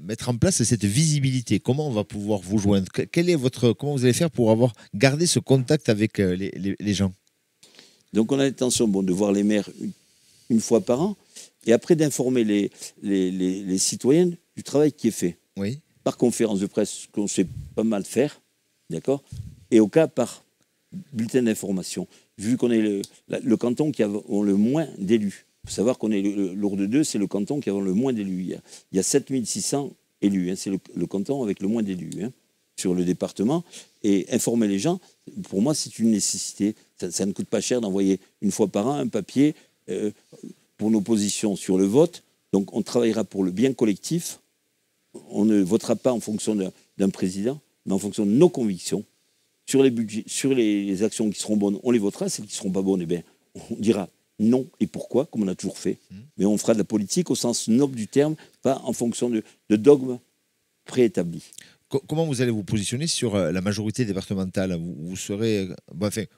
mettre en place cette visibilité? Comment on va pouvoir vous joindre? Comment vous allez faire pour garder ce contact avec les gens? Donc on a l'intention de voir les maires une fois par an et après d'informer les citoyens du travail qui est fait. Oui. Par conférence de presse, ce qu'on sait pas mal faire, d'accord, et au cas par bulletin d'information. Vu qu'on est le canton qui a le moins d'élus. Il faut savoir qu'on est Lourdes 2, c'est le canton qui a le moins d'élus. Il y a 7600 élus, hein, c'est le canton avec le moins d'élus sur le département. Et informer les gens, pour moi, c'est une nécessité. Ça ne coûte pas cher d'envoyer une fois par an un papier pour nos positions sur le vote. Donc on travaillera pour le bien collectif. On ne votera pas en fonction d'un président, mais en fonction de nos convictions. Sur les budgets, sur les actions qui seront bonnes, on les votera. Celles qui ne seront pas bonnes, eh bien, on dira non et pourquoi, comme on a toujours fait. Mais on fera de la politique au sens noble du terme, pas en fonction de dogmes préétablis. Comment vous allez vous positionner sur la majorité départementale? Vous serez,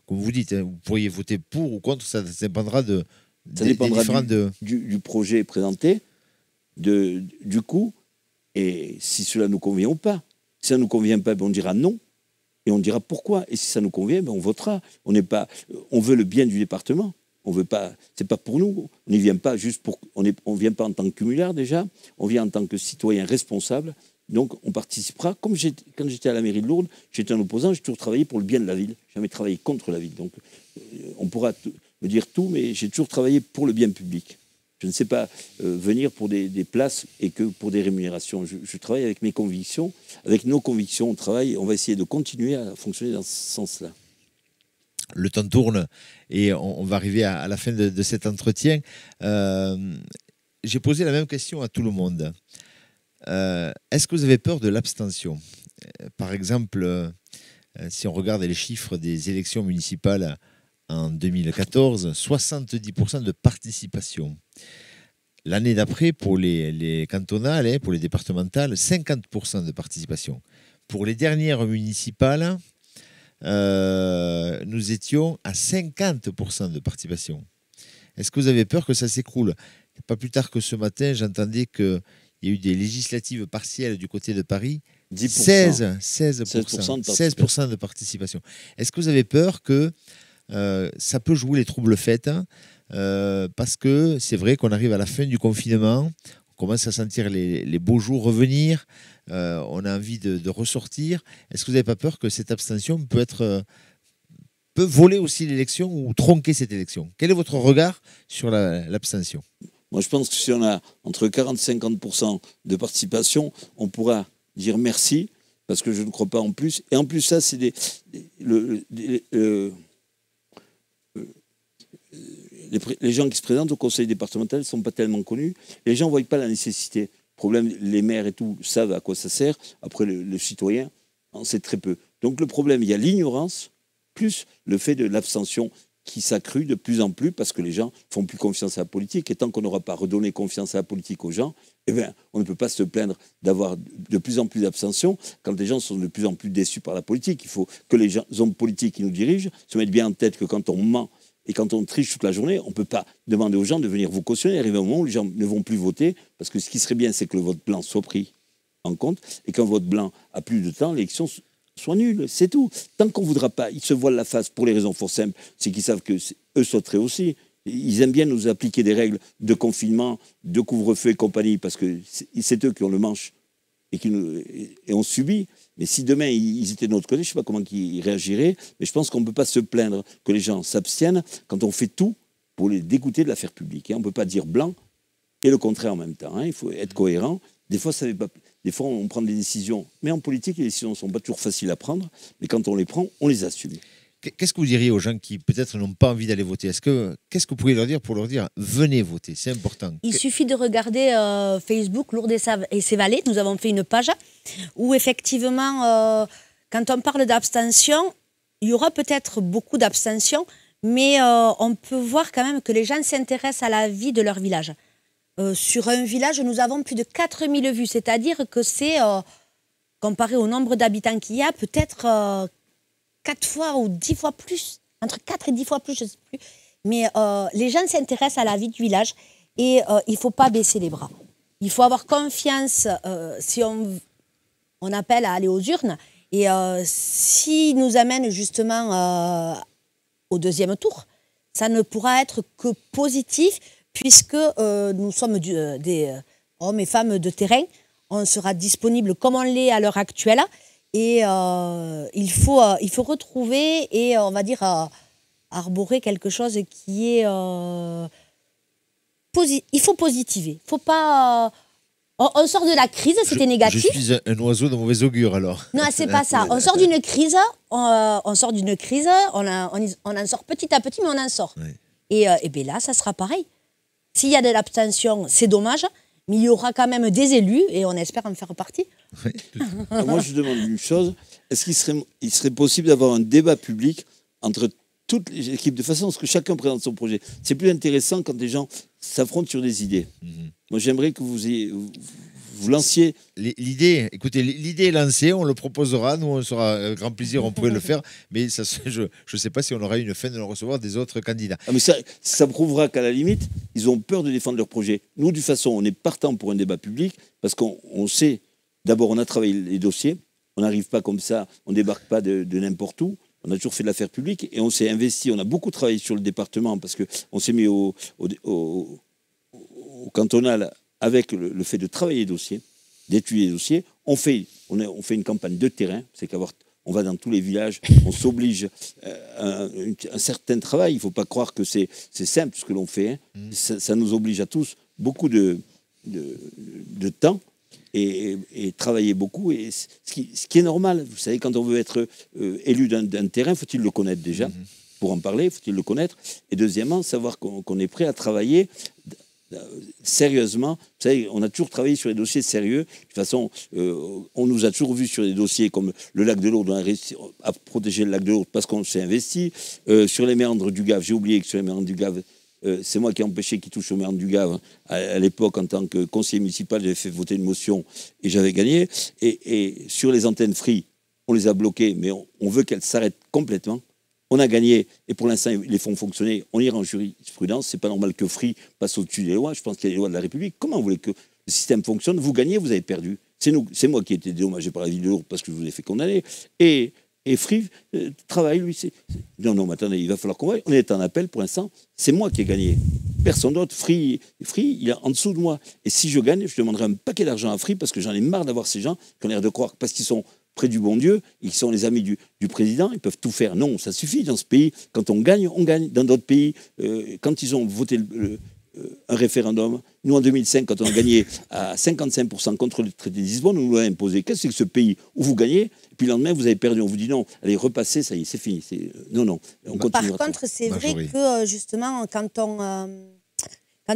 comme vous dites, vous pourriez voter pour ou contre, ça dépendra du projet présenté, du coût, et si cela nous convient ou pas. Si ça ne nous convient pas, on dira non, et on dira pourquoi. Et si ça nous convient, on votera. On veut le bien du département. On veut pas, c'est pas pour nous. On n'y vient pas juste pour. On vient pas en tant que cumulard déjà. On vient en tant que citoyen responsable. Donc on participera. Comme quand j'étais à la mairie de Lourdes, j'étais un opposant. J'ai toujours travaillé pour le bien de la ville. Jamais travaillé contre la ville. Donc on pourra me dire tout, mais j'ai toujours travaillé pour le bien public. Je ne sais pas venir pour des places et que pour des rémunérations. Je travaille avec mes convictions, avec nos convictions. On travaille. On va essayer de continuer à fonctionner dans ce sens-là. Le temps tourne et on va arriver à la fin de cet entretien. J'ai posé la même question à tout le monde. Est-ce que vous avez peur de l'abstention? Par exemple, si on regarde les chiffres des élections municipales en 2014, 70% de participation. L'année d'après, pour les cantonales, pour les départementales, 50% de participation. Pour les dernières municipales, nous étions à 50% de participation. Est-ce que vous avez peur que ça s'écroule? Pas plus tard que ce matin, j'entendais qu'il il y a eu des législatives partielles du côté de Paris. 10%. 16% de participation. Est-ce que vous avez peur que ça peut jouer les troubles faits parce que c'est vrai qu'on arrive à la fin du confinement, on commence à sentir les beaux jours revenir, on a envie de ressortir. Est-ce que vous n'avez pas peur que cette abstention peut voler aussi l'élection ou tronquer cette élection? Quel est votre regard sur l'abstention? Moi, je pense que si on a entre 40 et 50% de participation, on pourra dire merci, parce que je ne crois pas en plus. Et en plus, ça, c'est les gens qui se présentent au conseil départemental ne sont pas tellement connus. Les gens ne voient pas la nécessité. Le problème, les maires et tout savent à quoi ça sert. Après, le citoyen en sait très peu. Donc le problème, il y a l'ignorance, plus le fait de l'abstention qui s'accrue de plus en plus parce que les gens font plus confiance à la politique. Et tant qu'on n'aura pas redonné confiance à la politique aux gens, eh bien, on ne peut pas se plaindre d'avoir de plus en plus d'abstention quand les gens sont de plus en plus déçus par la politique. Il faut que les hommes politiques qui nous dirigent se mettent bien en tête que quand on ment et quand on triche toute la journée, on ne peut pas demander aux gens de venir vous cautionner. Arrive un moment où les gens ne vont plus voter parce que ce qui serait bien, c'est que le vote blanc soit pris en compte et qu'un vote blanc a plus de temps, l'élection soit nulle, c'est tout. Tant qu'on ne voudra pas, ils se voilent la face pour les raisons fort simples, c'est qu'ils savent qu'eux sauteraient aussi. Ils aiment bien nous appliquer des règles de confinement, de couvre-feu et compagnie, parce que c'est eux qui ont le manche et on subit. Mais si demain ils étaient de notre côté, je ne sais pas comment ils réagiraient, mais je pense qu'on ne peut pas se plaindre que les gens s'abstiennent quand on fait tout pour les dégoûter de l'affaire publique. On ne peut pas dire blanc et le contraire en même temps. Il faut être cohérent. Des fois, on prend des décisions, mais en politique, les décisions ne sont pas toujours faciles à prendre, mais quand on les prend, on les assume. Qu'est-ce que vous diriez aux gens qui peut-être n'ont pas envie d'aller voter? Qu'est-ce que vous pouvez leur dire pour leur dire venez voter? C'est important. Il suffit de regarder Facebook, Lourdes et ses vallées. Nous avons fait une page où effectivement, quand on parle d'abstention, il y aura peut-être beaucoup d'abstention, mais on peut voir quand même que les gens s'intéressent à la vie de leur village. Sur un village, nous avons plus de 4000 vues, c'est-à-dire que c'est, comparé au nombre d'habitants qu'il y a, peut-être 4 fois ou 10 fois plus, entre 4 et 10 fois plus, je ne sais plus. Mais les gens s'intéressent à la vie du village et il ne faut pas baisser les bras. Il faut avoir confiance si on appelle à aller aux urnes. Et s'ils nous amènent justement au deuxième tour, ça ne pourra être que positif puisque nous sommes des hommes et femmes de terrain. On sera disponible comme on l'est à l'heure actuelle. Et il faut retrouver et, on va dire, arborer quelque chose qui est... il faut positiver. Faut pas... on sort de la crise, c'était négatif. Je suis un oiseau de mauvais augure, alors. Non, c'est pas ça. On sort d'une crise, on en sort petit à petit, mais on en sort. Oui. Et bien là, ça sera pareil. S'il y a de l'abstention, c'est dommage. Mais il y aura quand même des élus et on espère en faire partie. Oui. Moi, je demande une chose. Est-ce qu'il serait possible d'avoir un débat public entre toutes les équipes de façon à ce que chacun présente son projet? C'est plus intéressant quand les gens s'affrontent sur des idées. Moi, j'aimerais que vous lanciez... L'idée est lancée, on le proposera, nous on sera avec grand plaisir, on pourrait le faire, mais ça, je ne sais pas si on aura une fin de le recevoir des autres candidats. Mais ça prouvera qu'à la limite, ils ont peur de défendre leur projet. Nous, de toute façon, on est partant pour un débat public, parce qu'on sait, d'abord, on a travaillé les dossiers, on n'arrive pas comme ça, on ne débarque pas de n'importe où, on a toujours fait de l'affaire publique, et on s'est investi, on a beaucoup travaillé sur le département, parce qu'on s'est mis au cantonal avec le fait de travailler les dossiers, d'étudier les dossiers. On fait une campagne de terrain, c'est on va dans tous les villages, on s'oblige à un certain travail. Il ne faut pas croire que c'est simple ce que l'on fait. Ça nous oblige à tous beaucoup de temps et travailler beaucoup. Et ce qui est normal. Vous savez, quand on veut être élu d'un terrain, faut-il le connaître déjà? Pour en parler, faut-il le connaître? Et deuxièmement, savoir qu'on est prêt à travailler sérieusement. Vous savez, on a toujours travaillé sur des dossiers sérieux. De toute façon, on nous a toujours vu sur des dossiers comme le lac de Lourdes, on a réussi à protéger le lac de Lourdes parce qu'on s'est investi. Sur les méandres du Gave, j'ai oublié que sur les méandres du Gave, c'est moi qui ai empêché qu'ils touchent aux méandres du Gave. À l'époque, en tant que conseiller municipal, j'avais fait voter une motion et j'avais gagné. Et sur les antennes Free, on les a bloquées, mais on veut qu'elles s'arrêtent complètement. On a gagné, et pour l'instant, ils les font fonctionner. On ira en jurisprudence. C'est pas normal que Free passe au-dessus des lois. Je pense qu'il y a les lois de la République. Comment vous voulez que Le système fonctionne, vous gagnez, vous avez perdu. C'est moi qui ai été dédommagé par la ville de Lourdes parce que je vous ai fait condamner. Et Free travaille, lui. Non, mais attendez, il va falloir qu'on voie. On est en appel pour l'instant. C'est moi qui ai gagné. Personne d'autre. Free, il est en dessous de moi. Et si je gagne, je demanderai un paquet d'argent à Free parce que j'en ai marre d'avoir ces gens qui ont l'air de croire parce qu'ils sont près du bon Dieu, ils sont les amis du président, ils peuvent tout faire. Non, ça suffit dans ce pays. Quand on gagne, on gagne. Dans d'autres pays, quand ils ont voté un référendum, nous en 2005, quand on a gagné à 55% contre le traité de Lisbonne, on nous l'a imposé. Qu'est-ce que c'est que ce pays où vous gagnez, et puis le lendemain, vous avez perdu. On vous dit non, allez, repassez, ça y est, c'est fini. Non, on continue. Par contre, c'est vrai que justement, quand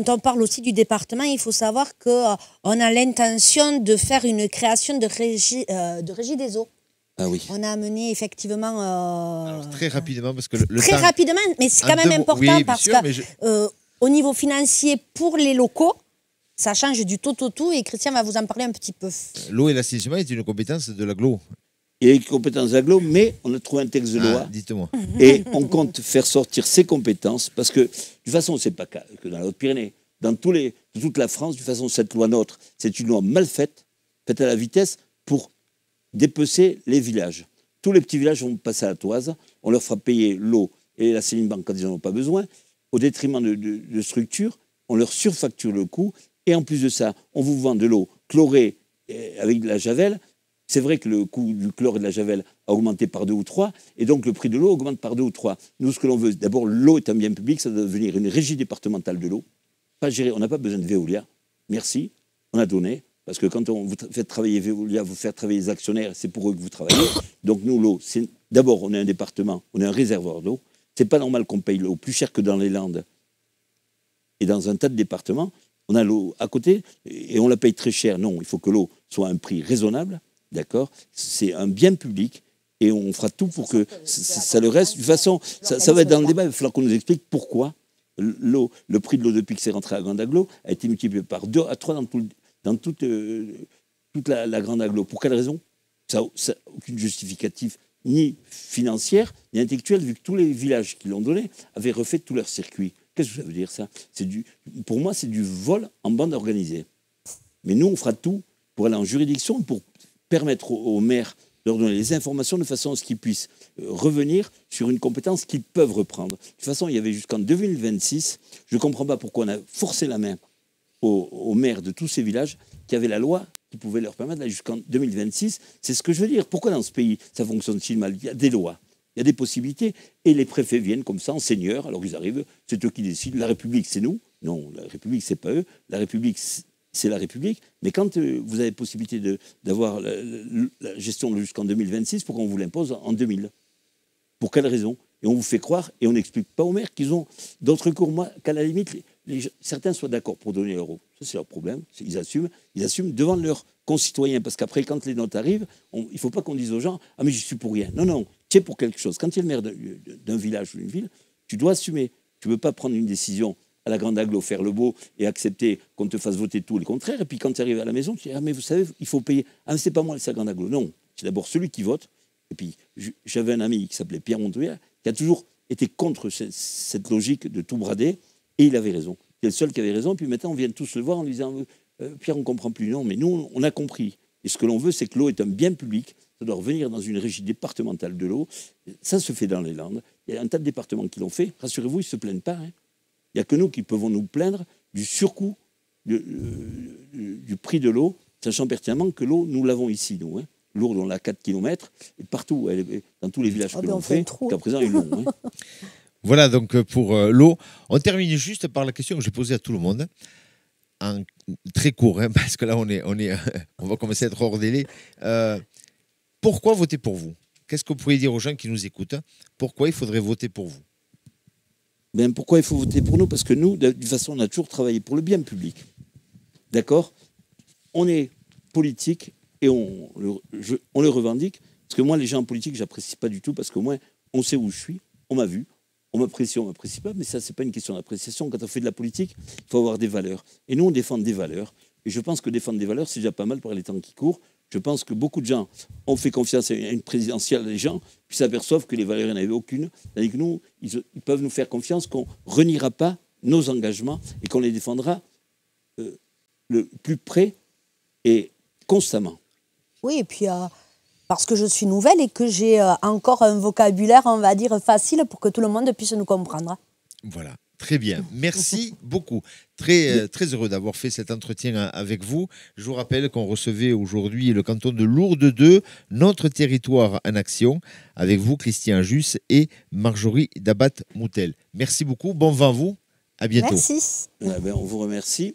on parle aussi du département, il faut savoir qu'on a l'intention de faire une création de régie des eaux. Ah oui. On a amené effectivement... Alors, très rapidement, parce que très rapidement, mais c'est quand même important oui, parce que au niveau financier, pour les locaux, ça change du tout au tout et Christian va vous en parler un petit peu. L'eau et l'assainissement est une compétence de l'agglo. Il y a une compétence de l'agglo, mais on a trouvé un texte de loi. Dites-moi. Et on compte faire sortir ces compétences parce que, de toute façon, ce n'est pas que dans la Haute-Pyrénées. Dans toute la France, de toute façon, cette loi nôtre, c'est une loi mal faite, faite à la vitesse pour dépecer les villages. Tous les petits villages vont passer à la toise. On leur fera payer l'eau et l'assainissement quand ils n'en ont pas besoin. Au détriment de structures, on leur surfacture le coût. Et en plus de ça, on vous vend de l'eau chlorée avec de la javel. C'est vrai que le coût du chlore et de la javel a augmenté par 2 ou 3, et donc le prix de l'eau augmente par 2 ou 3. Nous, ce que l'on veut, d'abord, l'eau est un bien public, ça doit devenir une régie départementale de l'eau. Pas gérer, on n'a pas besoin de Veolia. Merci, on a donné. Parce que quand on vous fait travailler Veolia, vous faire travailler les actionnaires, c'est pour eux que vous travaillez. Donc nous, l'eau, d'abord, on est un département, on est un réservoir d'eau. C'est pas normal qu'on paye l'eau plus cher que dans les Landes et dans un tas de départements. On a l'eau à côté et on la paye très cher. Non, il faut que l'eau soit à un prix raisonnable, d'accord ? C'est un bien public et on fera tout pour que ça le reste. De toute façon, ça va être dans le débat. Il va falloir qu'on nous explique pourquoi l'eau, le prix de l'eau depuis que c'est rentré à Grande Aglo a été multiplié par 2 à 3 dans toute la Grande Aglo. Pour quelle raison ? Ça n'a aucune justificative ni financière, ni intellectuelle, vu que tous les villages qui l'ont donné avaient refait tout leur circuit. Qu'est-ce que ça veut dire, ça ? Pour moi, c'est du vol en bande organisée. Mais nous, on fera tout pour aller en juridiction, pour permettre aux maires de leur donner les informations de façon à ce qu'ils puissent revenir sur une compétence qu'ils peuvent reprendre. De toute façon, il y avait jusqu'en 2026. Je ne comprends pas pourquoi on a forcé la main aux maires de tous ces villages qui avaient la loi qui pouvait leur permettre d'aller jusqu'en 2026. C'est ce que je veux dire. Pourquoi dans ce pays, ça fonctionne si mal ? Il y a des lois, il y a des possibilités, et les préfets viennent comme ça en seigneur, alors ils arrivent, c'est eux qui décident. La République, c'est nous. Non, la République, c'est pas eux. La République, c'est la République. Mais quand vous avez possibilité d'avoir la gestion jusqu'en 2026, pourquoi on vous l'impose en 2000 ? Pour quelle raison ? Et on vous fait croire, et on n'explique pas aux maires qu'ils ont d'autres cours. Moi, qu'à la limite, certains soient d'accord pour donner l'euro. Ça, c'est leur problème. Ils assument devant leurs concitoyens. Parce qu'après, quand les notes arrivent, il ne faut pas qu'on dise aux gens « Ah, mais je suis pour rien ». Non, tu es pour quelque chose. Quand tu es le maire d'un village ou d'une ville, tu dois assumer. Tu ne peux pas prendre une décision à la Grande Aglo, faire le beau et accepter qu'on te fasse voter tout le contraire. Et puis quand tu arrives à la maison, tu dis « Ah, mais vous savez, il faut payer. Ah, mais c'est pas moi, c'est la Grande Aglo ». Non, c'est d'abord celui qui vote. Et puis, j'avais un ami qui s'appelait Pierre Montoya, qui a toujours été contre cette logique de tout brader, et il avait raison. C'est le seul qui avait raison, puis maintenant on vient tous le voir en lui disant Pierre, on ne comprend plus. Non, mais nous, on a compris. Et ce que l'on veut, c'est que l'eau est un bien public, ça doit revenir dans une régie départementale de l'eau. Ça se fait dans les Landes. Il y a un tas de départements qui l'ont fait. Rassurez-vous, ils ne se plaignent pas. Hein. Il n'y a que nous qui pouvons nous plaindre du surcoût du prix de l'eau, sachant pertinemment que l'eau, nous l'avons ici, nous. Hein. Lourdes, on a 4 km, et partout, dans tous les villages que l'on fait, qu'à présent, ils l'ont. Hein. Voilà donc pour l'eau. On termine juste par la question que j'ai posée à tout le monde, en très court, hein, parce que là, on va commencer à être hors délai. Pourquoi voter pour vous ? Qu'est-ce que vous pourriez dire aux gens qui nous écoutent ? Pourquoi il faudrait voter pour vous ? Ben, pourquoi il faut voter pour nous ? Parce que nous, de toute façon, on a toujours travaillé pour le bien public. D'accord ? On est politique et on le revendique. Parce que moi, les gens en politique, je n'apprécie pas du tout, parce qu'au moins, on sait où je suis, on m'a vu, on m'apprécie, on ne m'apprécie pas, mais ça, ce n'est pas une question d'appréciation. Quand on fait de la politique, il faut avoir des valeurs. Et nous, on défend des valeurs. Et je pense que défendre des valeurs, c'est déjà pas mal par les temps qui courent. Je pense que beaucoup de gens ont fait confiance à une présidentielle des gens, puis s'aperçoivent que les valeurs, il n'y en avait aucune. C'est-à-dire que nous, ils peuvent nous faire confiance qu'on ne reniera pas nos engagements et qu'on les défendra le plus près et constamment. Oui, et puis parce que je suis nouvelle et que j'ai encore un vocabulaire, on va dire, facile pour que tout le monde puisse nous comprendre. Voilà, très bien. Merci beaucoup. Très, très heureux d'avoir fait cet entretien avec vous. Je vous rappelle qu'on recevait aujourd'hui le canton de Lourdes 2, notre territoire en action, avec vous, Christian Jus et Marjorie Dabat-Moutel. Merci beaucoup. Bon vent à vous. À bientôt. Merci. On vous remercie.